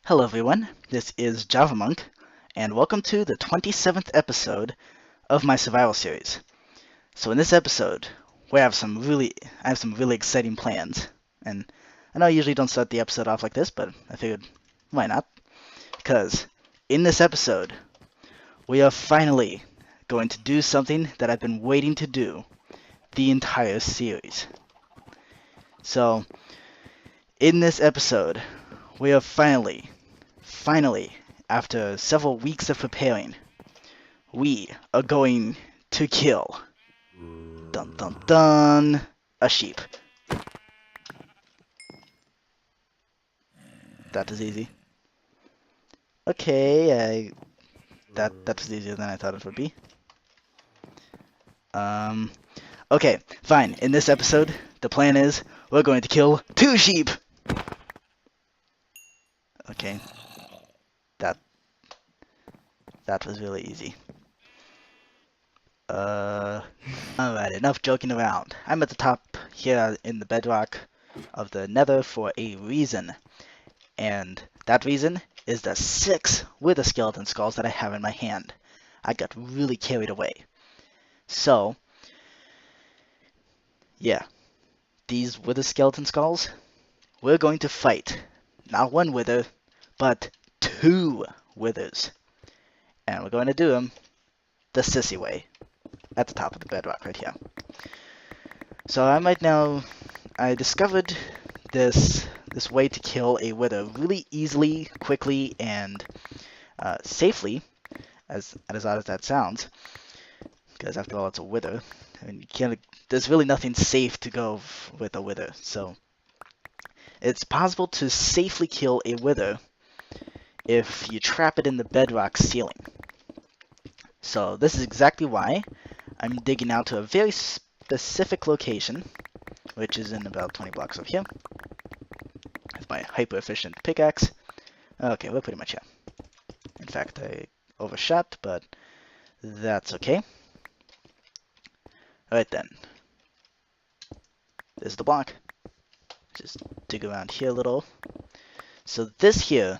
Hello everyone, this is Javamonk, and welcome to the 27th episode of my survival series. So in this episode, I have some really exciting plans, and I know I usually don't start the episode off like this, but I figured, why not? Because in this episode, we are finally going to do something that I've been waiting to do the entire series. So, in this episode, we are finally, after several weeks of preparing, we are going to kill, dun dun dun, a sheep. That was easy. Okay, that was easier than I thought it would be. Okay, fine. In this episode, the plan is we're going to kill 2 sheep. Okay, that was really easy. Alright, enough joking around. I'm at the top here in the bedrock of the nether for a reason. And that reason is the 6 wither skeleton skulls that I have in my hand. I got really carried away. So, yeah, these wither skeleton skulls, we're going to fight not 1 wither, but 2 withers. And we're going to do them the sissy way, at the top of the bedrock right here. So I discovered this way to kill a wither really easily, quickly, and safely, as odd as that sounds, because after all it's a wither. I mean, there's really nothing safe to go with a wither, so it's possible to safely kill a wither if you trap it in the bedrock ceiling. So this is exactly why I'm digging out to a very specific location, which is in about 20 blocks of here. With my hyper-efficient pickaxe. Okay, we're pretty much here. In fact, I overshot, but that's okay. Alright then. There's the block. Just dig around here a little. So this here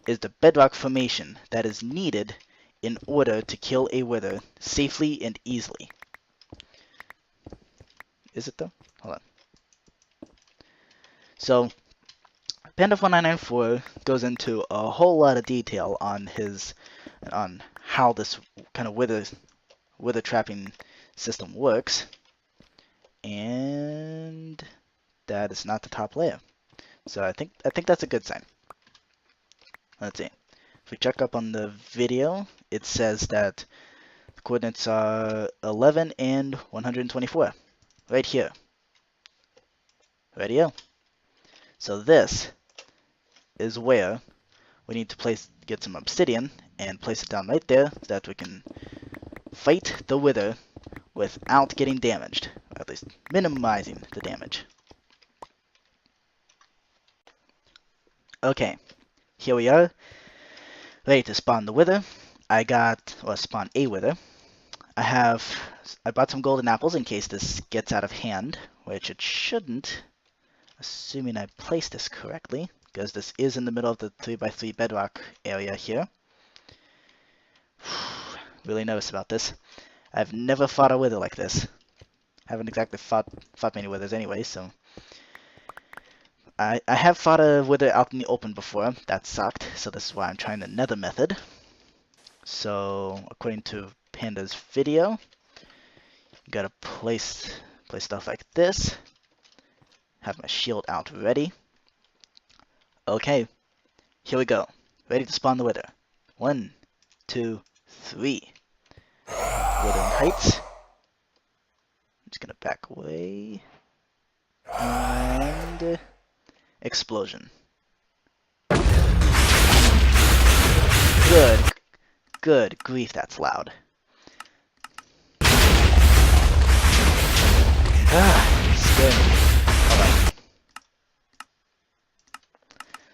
is the bedrock formation that is needed in order to kill a wither safely and easily. Is it though? Hold on. So, Panda1994 goes into a whole lot of detail on how this kind of wither trapping system works, and that is not the top layer. So I think that's a good sign. Let's see. If we check up on the video, it says that the coordinates are 11 and 124. Right here. Right here. So this is where we need to get some obsidian and place it down right there so that we can fight the wither without getting damaged, or at least minimizing the damage. Okay, here we are, ready to spawn the wither. Spawn a wither. I bought some golden apples in case this gets out of hand, which it shouldn't, assuming I placed this correctly, because this is in the middle of the 3x3 bedrock area here. Really nervous about this. I've never fought a wither like this. Haven't exactly fought many withers anyway, so... I have fought a wither out in the open before. That sucked, so this is why I'm trying the nether method. So, according to Panda's video, you gotta place stuff like this. Have my shield out ready. Okay, here we go. Ready to spawn the wither. 1, 2, 3. Wither heights. I'm just gonna back away. And explosion. Good grief, that's loud. Scared me. Alright.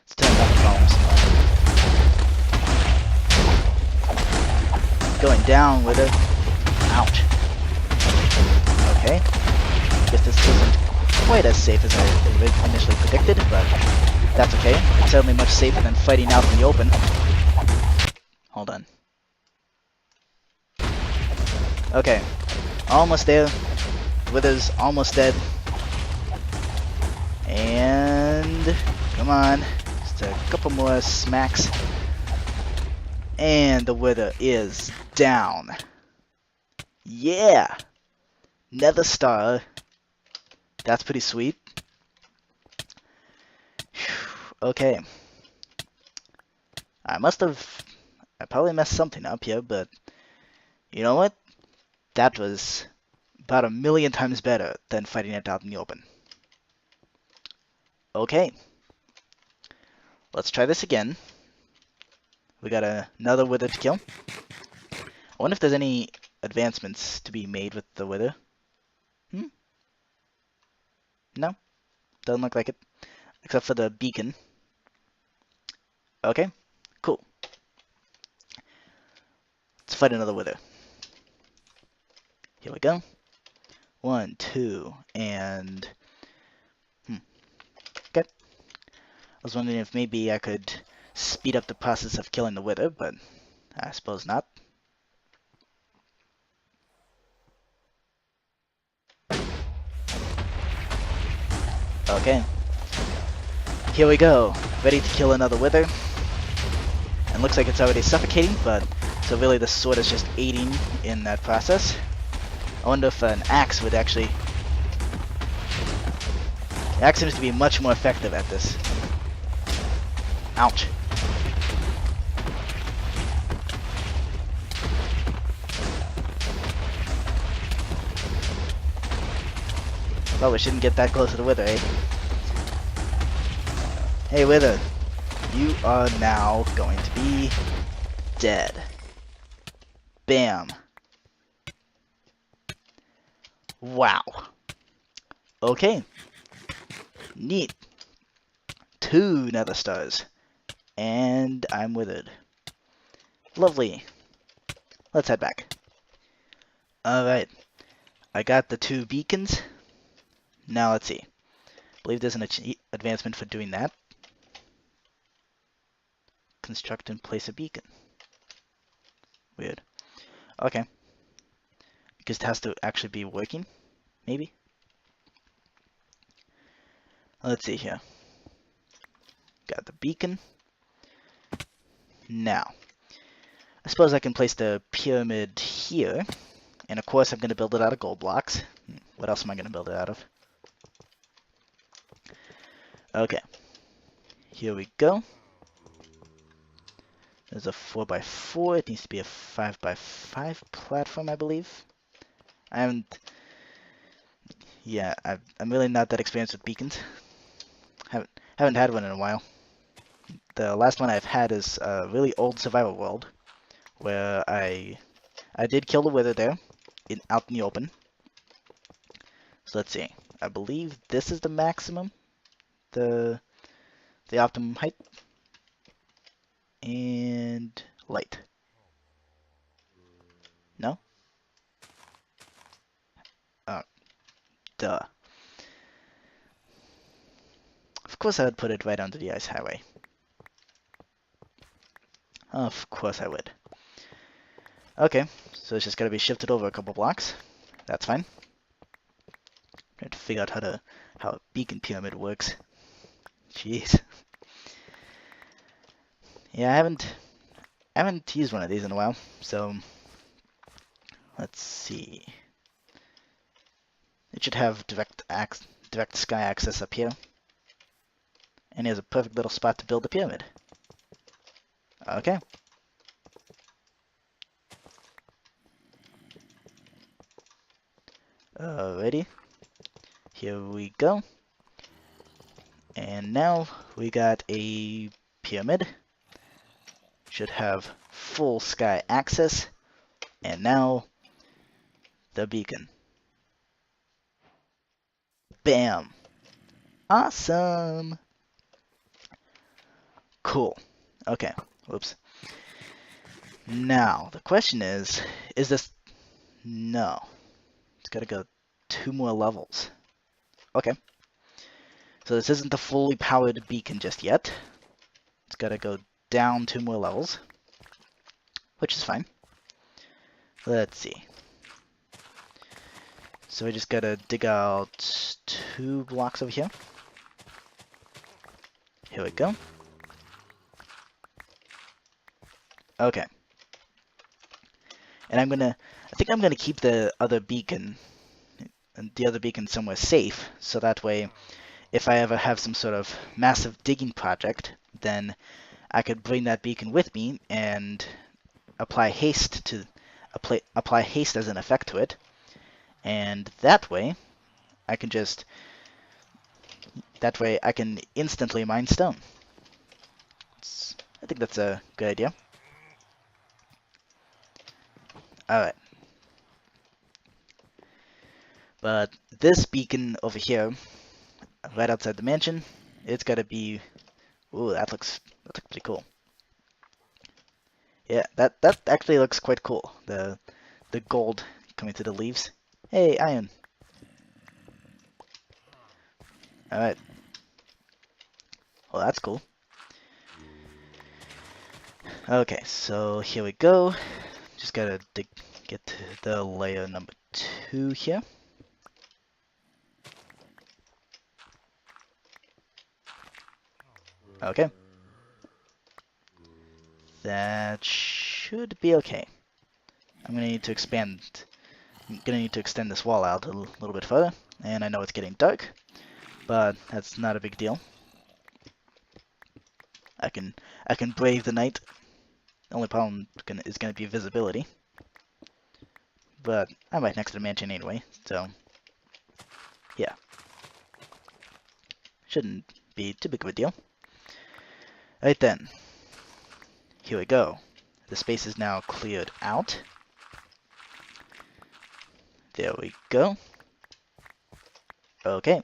Let's turn down the volume some more. Going down with it. Ouch. Okay. Guess this isn't quite as safe as I initially predicted, but That's okay. It's certainly much safer than fighting out in the open. Hold on. Okay. Almost there. Wither's almost dead. And... come on. Just a couple more smacks. And the Wither is down. Yeah! Nether Star. That's pretty sweet. Okay. I probably messed something up here, but you know what? That was about 1,000,000 times better than fighting it out in the open. Okay. Let's try this again. We got another Wither to kill. I wonder if there's any advancements to be made with the Wither. No? Doesn't look like it. Except for the beacon. Okay, cool. Let's fight another Wither. Here we go. 1, 2, and... okay. I was wondering if maybe I could speed up the process of killing the Wither, but I suppose not. Okay. Here we go. Ready to kill another Wither. And looks like it's already suffocating, but so really the sword is just aiding in that process. I wonder if an axe would actually... the axe seems to be much more effective at this. Ouch. Well, we shouldn't get that close to the Wither, eh? Hey, Wither. You are now going to be dead. Bam. Wow. Okay. Neat. 2 nether stars. And I'm withered. Lovely. Let's head back. Alright. I got the 2 beacons. Now let's see. I believe there's an advancement for doing that. Construct and place a beacon. Weird. Okay. Because it has to actually be working, maybe? Let's see here. Got the beacon. Now, I suppose I can place the pyramid here. And of course I'm going to build it out of gold blocks. What else am I going to build it out of? Okay. Here we go. There's a 4x4. It needs to be a 5x5 platform, I believe. Yeah, I'm really not that experienced with beacons. Haven't had one in a while. The last one I've had is a really old survival world, where I did kill the wither there, out in the open. So let's see. I believe this is the maximum, the optimum height. And light. No? Oh, duh. Of course I would put it right under the ice highway. Of course I would. Okay, so it's just gotta be shifted over a couple blocks. That's fine. Trying to figure out how a beacon pyramid works. Jeez. Yeah, I haven't used one of these in a while, so let's see. It should have direct sky access up here. And here's a perfect little spot to build the pyramid. Okay. Alrighty. Here we go. And now we got a pyramid. Should have full sky access. And now the beacon. Bam. Awesome. Cool. Okay. Whoops. Now, the question is this... No. It's got to go 2 more levels. Okay. So this isn't the fully powered beacon just yet. It's got to go down 2 more levels, which is fine. Let's see. So we just got to dig out 2 blocks over here. Here we go. Okay. And I think I'm gonna keep the other beacon somewhere safe, so that way, if I ever have some sort of massive digging project, then I could bring that beacon with me and apply haste as an effect to it, and that way I can instantly mine stone. I think that's a good idea. Alright. But this beacon over here, right outside the mansion, it's gotta be... Ooh, that looks pretty cool. Yeah, that actually looks quite cool. The gold coming through the leaves. Hey, iron. Alright. Well, that's cool. Okay, so here we go. Just gotta get to the layer number 2 here. Okay. That should be okay. I'm gonna need to extend this wall out a little bit further, and I know it's getting dark, but that's not a big deal. I can brave the night. The only problem is gonna be visibility. But I'm right next to the mansion anyway, so yeah. Shouldn't be too big of a deal. Right then. Here we go. The space is now cleared out. There we go. Okay.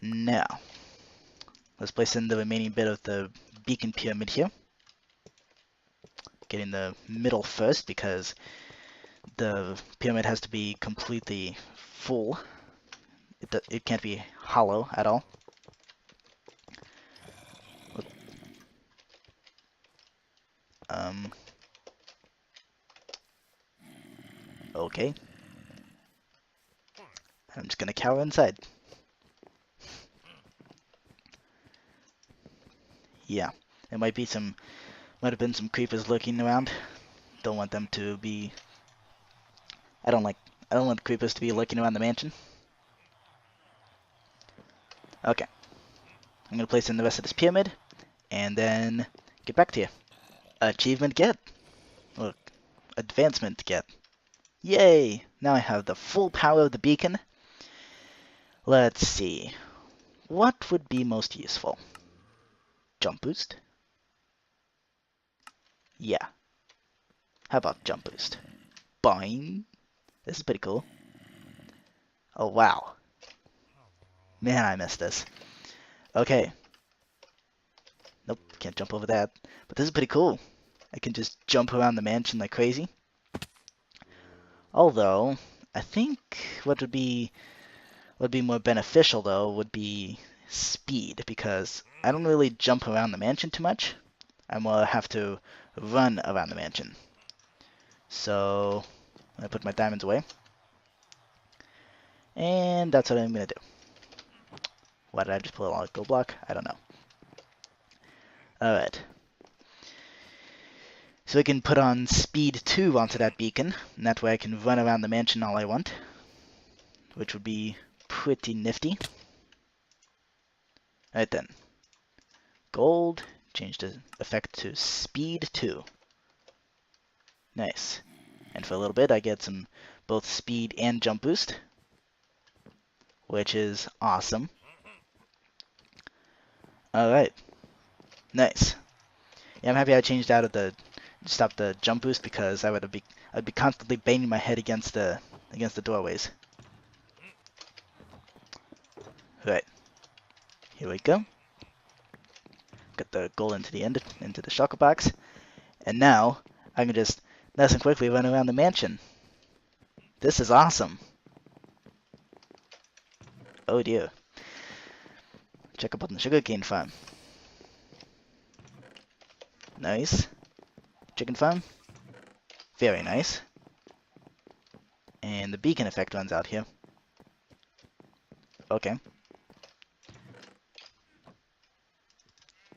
Now, let's place in the remaining bit of the beacon pyramid here. Getting the middle first because the pyramid has to be completely full. It can't be hollow at all. Okay. I'm just gonna cower inside. Yeah, there might have been some creepers lurking around. Don't want them to be. I don't want creepers to be lurking around the mansion. Okay, I'm gonna place in the rest of this pyramid, and then get back to you. Achievement get. Look, advancement get. Yay! Now I have the full power of the beacon. Let's see. What would be most useful? Jump boost? Yeah. How about jump boost? Boing! This is pretty cool. Oh, wow. Man, I missed this. Okay. Nope, can't jump over that. But this is pretty cool. I can just jump around the mansion like crazy. Although, I think what would be more beneficial though would be speed, because I don't really jump around the mansion too much. I more have to run around the mansion. So I put my diamonds away, and that's what I'm gonna do. Why did I just pull a gold block? I don't know. Alright. So I can put on speed 2 onto that beacon, and that way I can run around the mansion all I want, which would be pretty nifty. Alright then. Gold, change the effect to speed 2. Nice. And for a little bit I get some both speed and jump boost, which is awesome. Alright. Nice. Yeah, I'm happy I changed out of stop the jump boost, because I'd be constantly banging my head against the doorways. Right. Here we go. Got the gold into the shulker box, and now I can just nice and quickly run around the mansion. This is awesome. Oh dear. Check up on the sugarcane farm. Nice. Chicken farm. Very nice. And the beacon effect runs out here. Okay.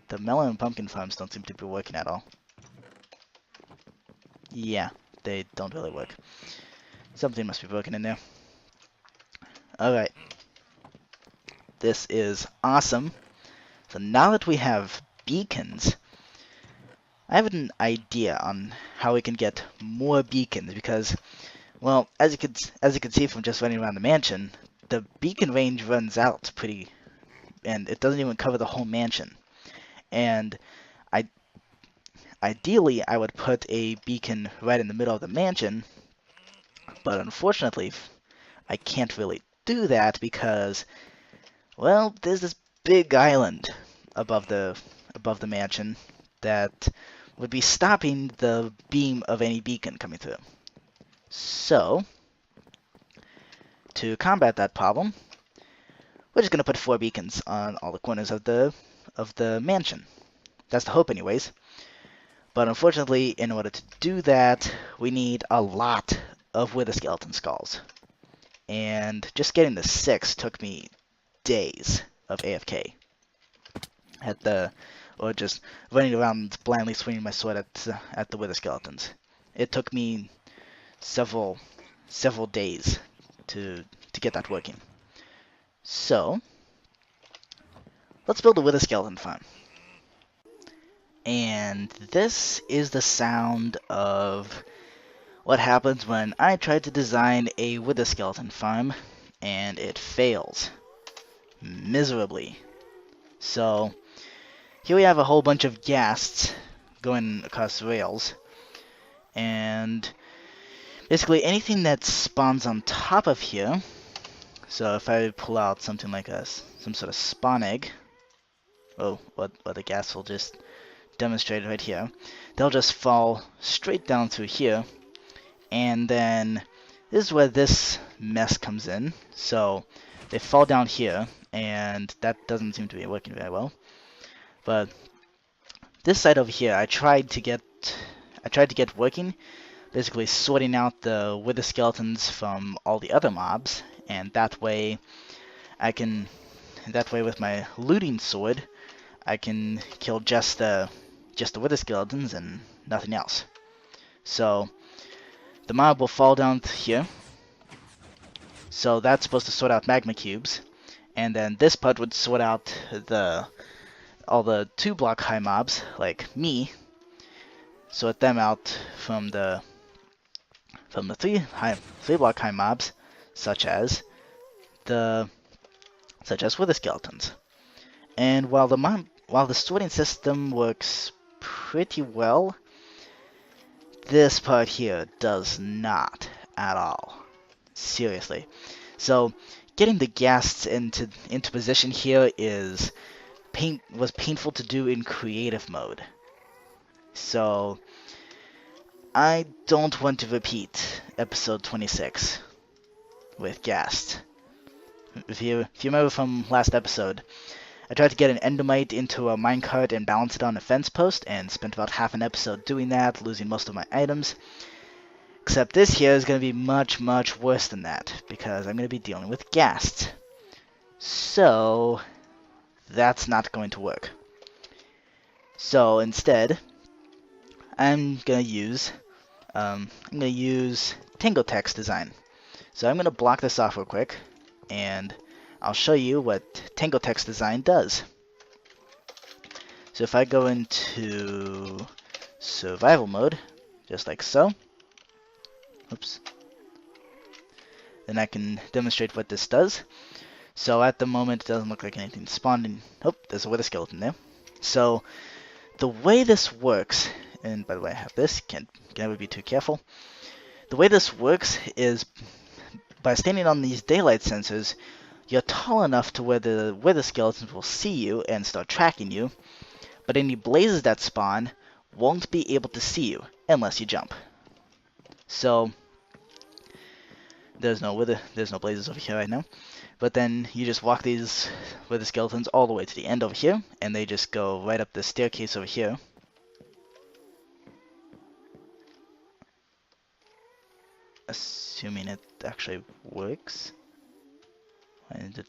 The melon and pumpkin farms don't seem to be working at all. Yeah, they don't really work. Something must be broken in there. Alright. This is awesome. So now that we have beacons, I have an idea on how we can get more beacons because, well, as you can see from just running around the mansion, the beacon range runs out pretty, and it doesn't even cover the whole mansion. And ideally, I would put a beacon right in the middle of the mansion, but unfortunately, I can't really do that because, well, there's this big island above the mansion that would be stopping the beam of any beacon coming through. So, to combat that problem, we're just going to put 4 beacons on all the corners of the mansion. That's the hope anyways. But unfortunately, in order to do that, we need a lot of wither skeleton skulls. And just getting the 6 took me days of AFK. Or just running around blindly swinging my sword at the wither skeletons. It took me several days to get that working. So, let's build a wither skeleton farm. And this is the sound of what happens when I try to design a wither skeleton farm and it fails miserably. So, here we have a whole bunch of ghasts going across rails, and basically anything that spawns on top of here. So if I pull out something like some sort of spawn egg, what the ghast will just demonstrate right here, they'll just fall straight down through here, and then this is where this mess comes in. So they fall down here, and that doesn't seem to be working very well. But this side over here, I tried to get working, basically sorting out the wither skeletons from all the other mobs, and that way with my looting sword, I can kill just the wither skeletons and nothing else. So the mob will fall down here. So that's supposed to sort out magma cubes, and then this part would sort out all the 2-block high mobs like me, sort them out from the 3-block high mobs, such as wither skeletons. And while the sorting system works pretty well, this part here does not at all. Seriously. So getting the ghasts into position here was painful to do in creative mode. So I don't want to repeat episode 26 with ghast. If you remember from last episode, I tried to get an endermite into a minecart and balance it on a fence post, and spent about half an episode doing that, losing most of my items. Except this here is going to be much, much worse than that, because I'm going to be dealing with ghasts. So that's not going to work. So instead, I'm going to use Tango Tek's design. So I'm going to block this off real quick, and I'll show you what Tango Tek's design does. So if I go into survival mode, just like so, oops, then I can demonstrate what this does. So at the moment, it doesn't look like anything spawned. Oh, there's a wither skeleton there. So the way this works, and by the way, I have this, can't never be too careful. The way this works is by standing on these daylight sensors, you're tall enough to where the wither skeletons will see you and start tracking you, but any blazes that spawn won't be able to see you unless you jump. So there's no blazes over here right now. But then you just walk these wither skeletons all the way to the end over here, and they just go right up the staircase over here. Assuming it actually works. And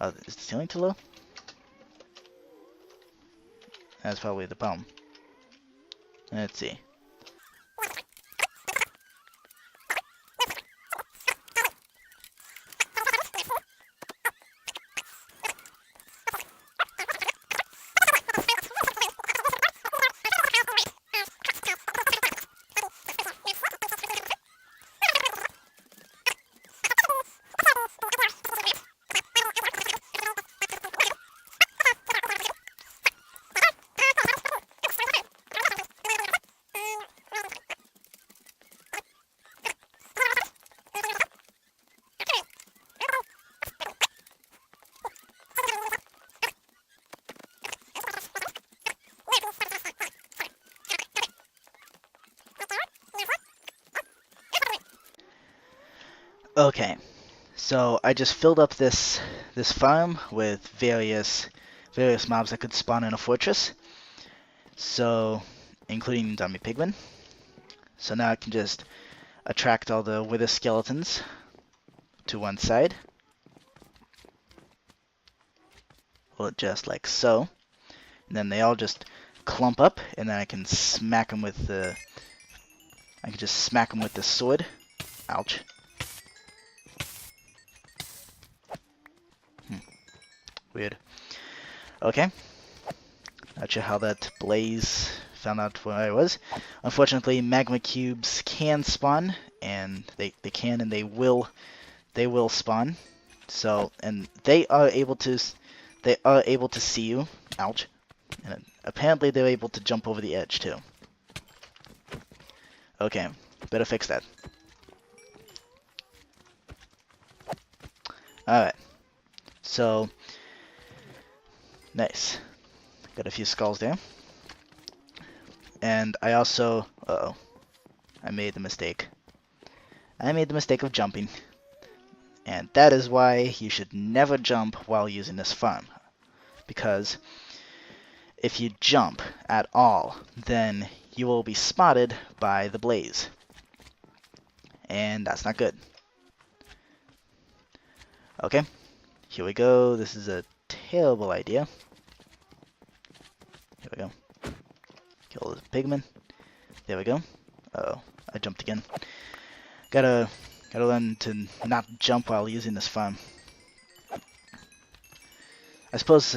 is the ceiling too low? That's probably the problem. Let's see. Okay, so I just filled up this farm with various mobs that could spawn in a fortress. So, including zombie pigmen. So now I can just attract all the wither skeletons to one side. Well, just like so. And then they all just clump up, and then I can smack them with the. I can just smack them with the sword. Ouch. Weird. Okay. Not sure how that blaze found out where I was. Unfortunately, magma cubes can spawn, and they can and they will spawn. So, and they are able to see you. Ouch. And apparently they're able to jump over the edge too. Okay, better fix that. Alright. So, nice. Got a few skulls there. And I also... Uh-oh. I made the mistake. I made the mistake of jumping. And that is why you should never jump while using this farm. Because if you jump at all, then you will be spotted by the blaze. And that's not good. Okay, here we go. This is a terrible idea. Here we go. Kill the pigman. There we go. Uh-oh, I jumped again. Gotta learn to not jump while using this farm. I suppose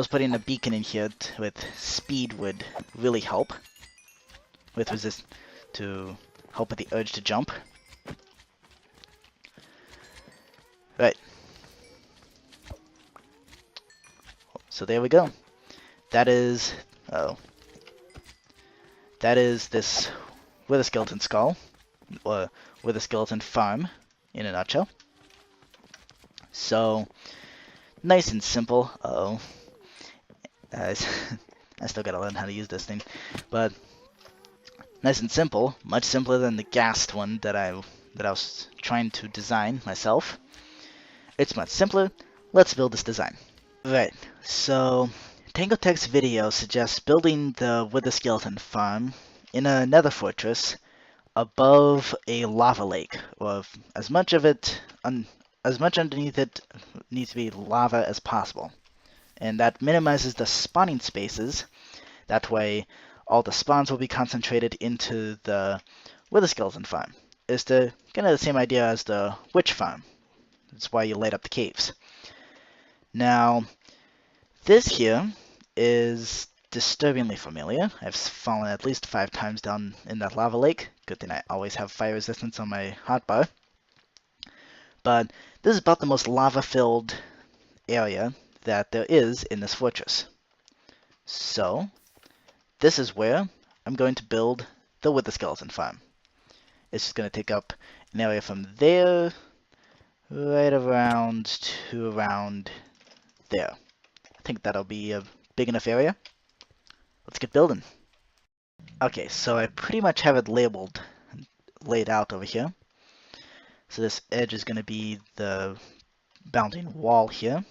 putting a beacon in here with speed would really help. With resist to help with the urge to jump. Right. So there we go. That is that is this wither skeleton skull, or wither skeleton farm, in a nutshell. So nice and simple. Uh-oh. I still gotta learn how to use this thing, but nice and simple. Much simpler than the ghast one that I was trying to design myself. It's much simpler. Let's build this design. Right. So Tango Tek's video suggests building the wither skeleton farm in a nether fortress above a lava lake, or as much underneath it needs to be lava as possible. And that minimizes the spawning spaces. That way all the spawns will be concentrated into the wither skeleton farm. It's kind of the same idea as the witch farm. That's why you light up the caves. Now, this here is disturbingly familiar. I've fallen at least 5 times down in that lava lake. Good thing I always have fire resistance on my hotbar. But this is about the most lava-filled area that there is in this fortress. So, this is where I'm going to build the wither skeleton farm. It's just going to take up an area from there right around to around there. I think that'll be a big enough area. Let's get building. Okay, so I pretty much have it laid out over here. So this edge is going to be the bounding wall here.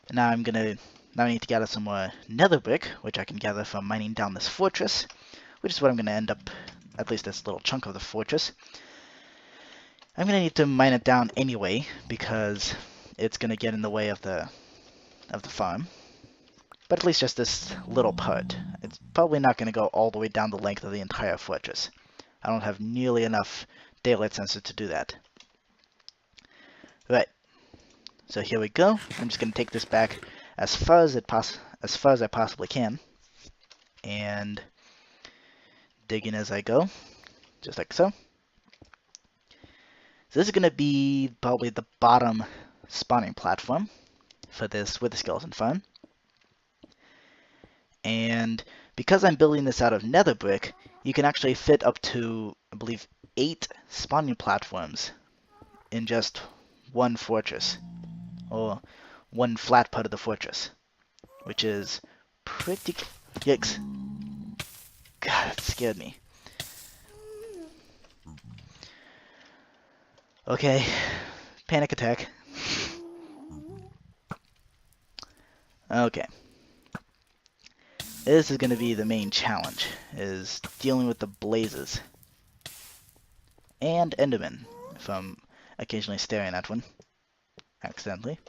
And now I need to gather some more nether brick, which I can gather from mining down this fortress, which is what I'm gonna end up, at least this little chunk of the fortress. I'm gonna need to mine it down anyway, because it's gonna get in the way of the farm. But at least just this little part. It's probably not gonna go all the way down the length of the entire fortress. I don't have nearly enough daylight sensor to do that. Right. So here we go. I'm just gonna take this back as far as I possibly can, and dig in as I go, just like so. So this is gonna be probably the bottom spawning platform for this with the skeleton farm. And because I'm building this out of nether brick, you can actually fit up to, I believe, 8 spawning platforms in just one fortress, or one flat part of the fortress, which is pretty... Yikes. God, that scared me. Okay, panic attack. Okay. This is going to be the main challenge, is dealing with the blazes. And Enderman, if I'm occasionally staring at one, accidentally.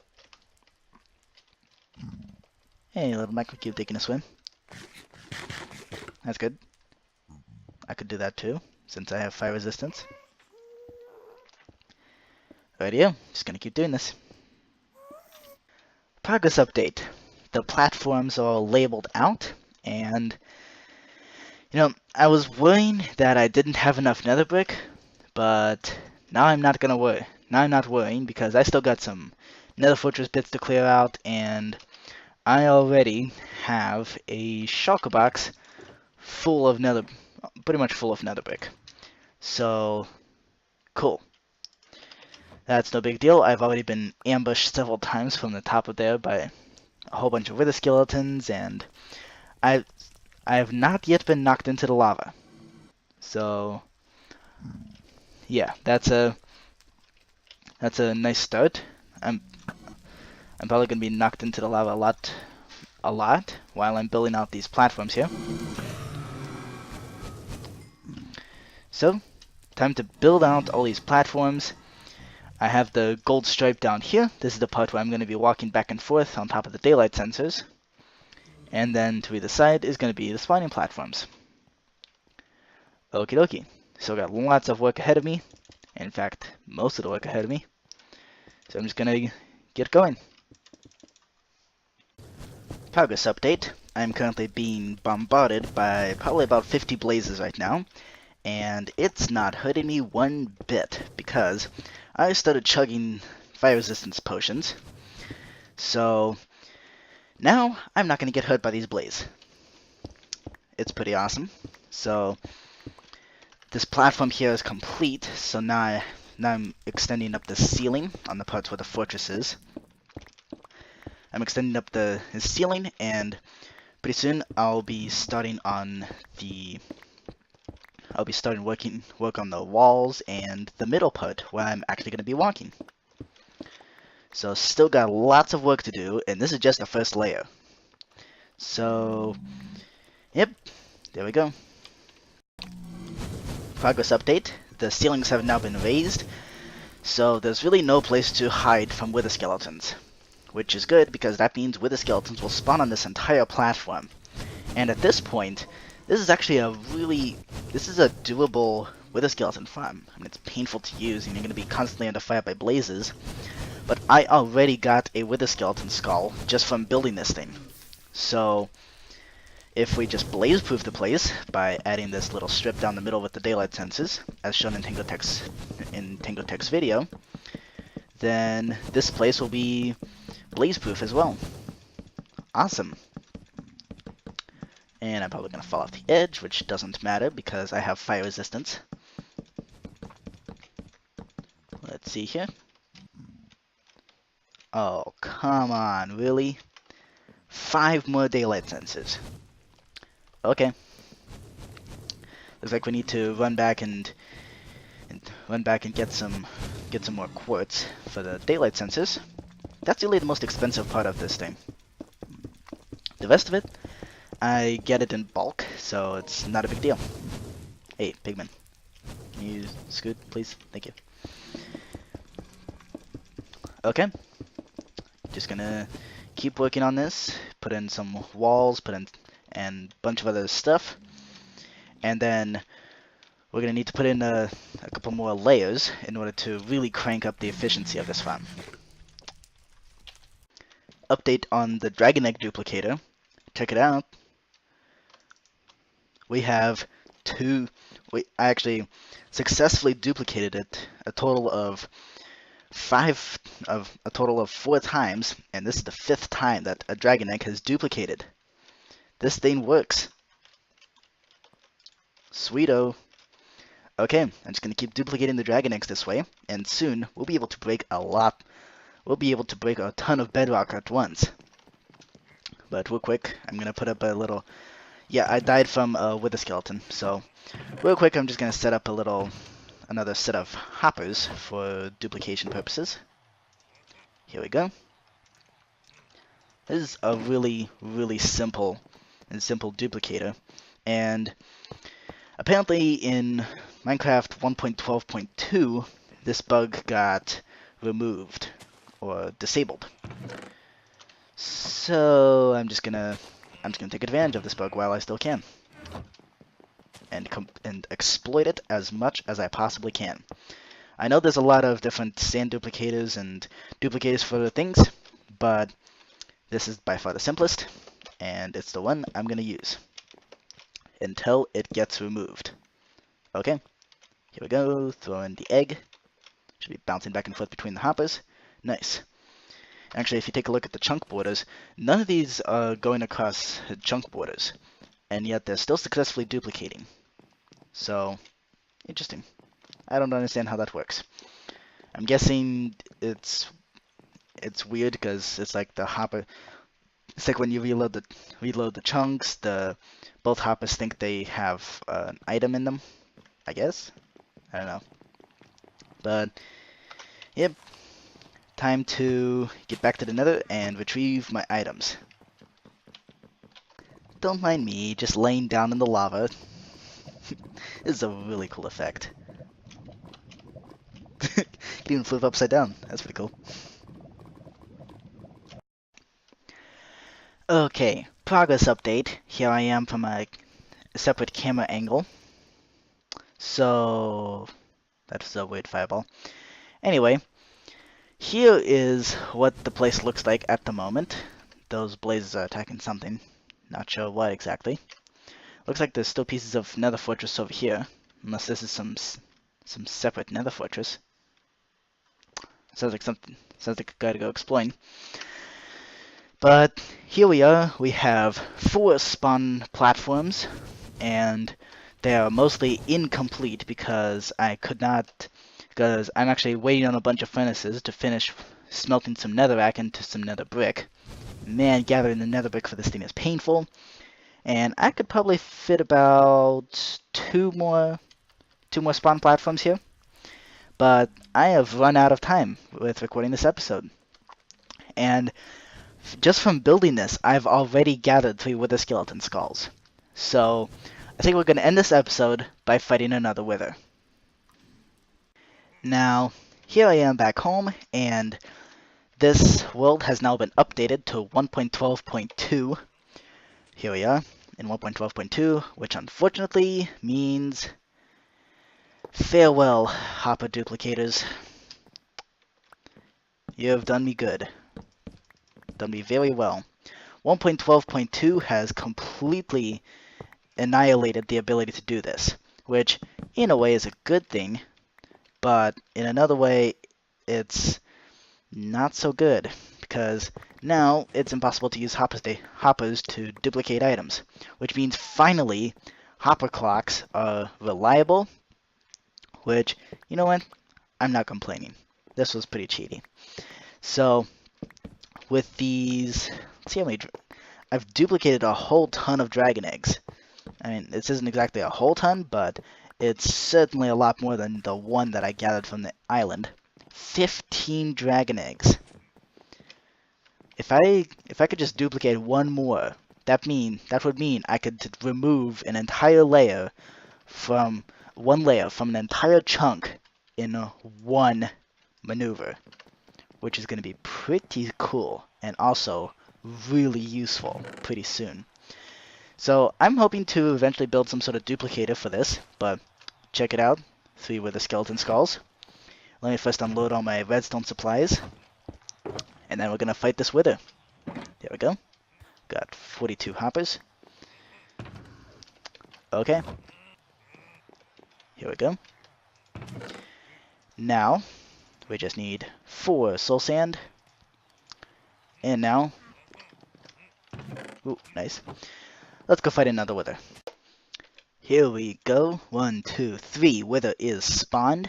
Hey, little microcube taking a swim. That's good. I could do that too, since I have fire resistance. Rightio, just gonna keep doing this. Progress update. The platforms are all labeled out, and I was worrying that I didn't have enough nether brick, but now I'm not gonna worry. Now I'm not worrying because I still got some nether fortress bits to clear out, and I already have a shulker box full of pretty much full of nether brick. So, cool. That's no big deal. I've already been ambushed several times from the top of there by a whole bunch of wither skeletons, and I have not yet been knocked into the lava. So, yeah, that's a nice start. I'm probably gonna be knocked into the lava a lot while I'm building out these platforms here. So, time to build out all these platforms. I have the gold stripe down here. This is the part where I'm going to be walking back and forth on top of the daylight sensors. And then to either side is going to be the spawning platforms. Okie dokie. So I've got lots of work ahead of me. In fact, most of the work ahead of me. So I'm just going to get going. Progress update. I'm currently being bombarded by probably about 50 blazes right now. And it's not hurting me one bit because I started chugging fire resistance potions. So now I'm not going to get hurt by these blazes. It's pretty awesome. So this platform here is complete. So now I'm extending up the ceiling on the parts where the fortress is. I'm extending up the ceiling, and pretty soon I'll be starting work on the walls and the middle part where I'm actually going to be walking. So still got lots of work to do, and this is just the first layer. So, yep, there we go. Progress update. The ceilings have now been raised, so there's really no place to hide from wither skeletons. Which is good, because that means wither skeletons will spawn on this entire platform. And at this point, this is actually this is a doable wither skeleton farm. I mean, it's painful to use, and you're going to be constantly under fire by blazes. But I already got a wither skeleton skull just from building this thing. So, if we just blaze-proof the place by adding this little strip down the middle with the daylight sensors, as shown in Tango Tek's video, then this place will be blaze-proof as well. Awesome. And I'm probably going to fall off the edge, which doesn't matter because I have fire resistance. Let's see here. Oh, come on, really? 5 more daylight sensors. Okay. Looks like we need to run back and get some get some more quartz for the daylight sensors. That's really the most expensive part of this thing. The rest of it, I get it in bulk, so it's not a big deal. Hey, Pigman. Can you scoot, please? Thank you. Okay. Just gonna keep working on this. Put in some walls, and a bunch of other stuff. And then we're gonna need to put in a couple more layers in order to really crank up the efficiency of this farm. Update on the Dragon Egg duplicator. Check it out. We have I actually successfully duplicated it a total of 4 times, and this is the 5th time that a Dragon Egg has duplicated. This thing works. Sweeto. Okay, I'm just gonna keep duplicating the Dragon Eggs this way, and soon we'll be able to break a lot. We'll be able to break a ton of bedrock at once. But real quick, I'm gonna put up a little. Yeah, I died from a wither skeleton, so real quick, I'm just gonna set up another set of hoppers for duplication purposes. Here we go. This is a really, really simple duplicator, and apparently in Minecraft 1.12.2, this bug got removed or disabled. So I'm just gonna take advantage of this bug while I still can, and exploit it as much as I possibly can. I know there's a lot of different sand duplicators and duplicators for other things, but this is by far the simplest, and it's the one I'm gonna use until it gets removed. Okay, here we go. Throw in the egg. Should be bouncing back and forth between the hoppers. Nice. Actually, if you take a look at the chunk borders, none of these are going across chunk borders, and yet they're still successfully duplicating. So, interesting. I don't understand how that works. I'm guessing it's weird because it's like the hopper. It's like when you reload the chunks, both hoppers think they have an item in them. I guess. I don't know. But yep. Time to get back to the nether and retrieve my items. Don't mind me, just laying down in the lava. This is a really cool effect. Can even flip upside down. That's pretty cool. Okay, progress update. Here I am from a separate camera angle. So, that's a weird fireball. Anyway. Here is what the place looks like at the moment. Those blazes are attacking something. Not sure what exactly. Looks like there's still pieces of nether fortress over here. Unless this is some separate nether fortress. Sounds like I gotta go exploring. But here we are. We have 4 spawn platforms, and they are mostly incomplete because because I'm actually waiting on a bunch of furnaces to finish smelting some netherrack into some nether brick. Man, gathering the nether brick for this thing is painful. And I could probably fit about two more spawn platforms here. But I have run out of time with recording this episode. And just from building this, I've already gathered 3 wither skeleton skulls. So I think we're going to end this episode by fighting another wither. Now, here I am back home, and this world has now been updated to 1.12.2. Here we are in 1.12.2, which unfortunately means farewell, hopper duplicators. You have done me good. Done me very well. 1.12.2 has completely annihilated the ability to do this, which in a way is a good thing. But in another way, it's not so good, because now it's impossible to use hoppers to duplicate items, which means finally hopper clocks are reliable, which, you know what, I'm not complaining. This was pretty cheaty. So with these, let's see how many, I've duplicated a whole ton of dragon eggs. I mean, this isn't exactly a whole ton, but it's certainly a lot more than the one that I gathered from the island. 15 dragon eggs. If I could just duplicate one more, that would mean I could remove an entire layer from an entire chunk in one maneuver, which is going to be pretty cool and also really useful pretty soon. So I'm hoping to eventually build some sort of duplicator for this, but check it out. 3 wither skeleton skulls. Let me first unload all my redstone supplies, and then we're going to fight this wither. There we go. Got 42 hoppers. Okay. Here we go. Now, we just need 4 soul sand. And now... Ooh, nice. Let's go fight another wither. Here we go. 1, 2, 3. Wither is spawned.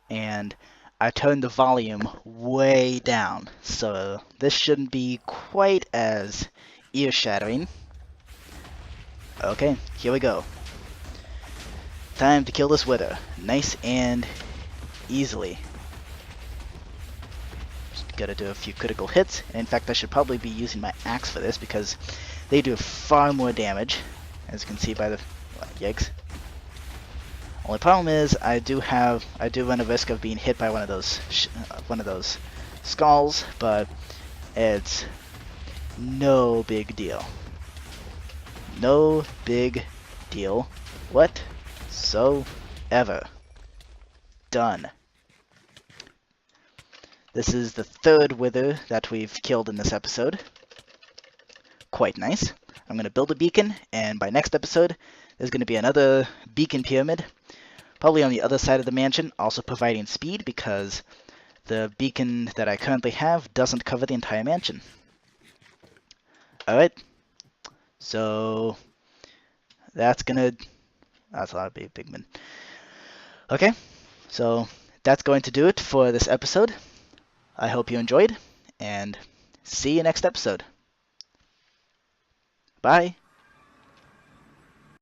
And I turned the volume way down, so this shouldn't be quite as ear-shattering. Okay, here we go. Time to kill this wither. Nice and easily. Just gotta do a few critical hits. And in fact, I should probably be using my axe for this because they do far more damage, as you can see by the... yikes. Only problem is I do run a risk of being hit by one of those skulls, but it's no big deal. No big deal whatsoever. Done. This is the 3rd wither that we've killed in this episode. Quite nice. I'm going to build a beacon, and by next episode, there's going to be another beacon pyramid. Probably on the other side of the mansion, also providing speed because the beacon that I currently have doesn't cover the entire mansion. Alright, so that's a lot of big pigmen. Okay, so that's going to do it for this episode. I hope you enjoyed, and see you next episode. Bye!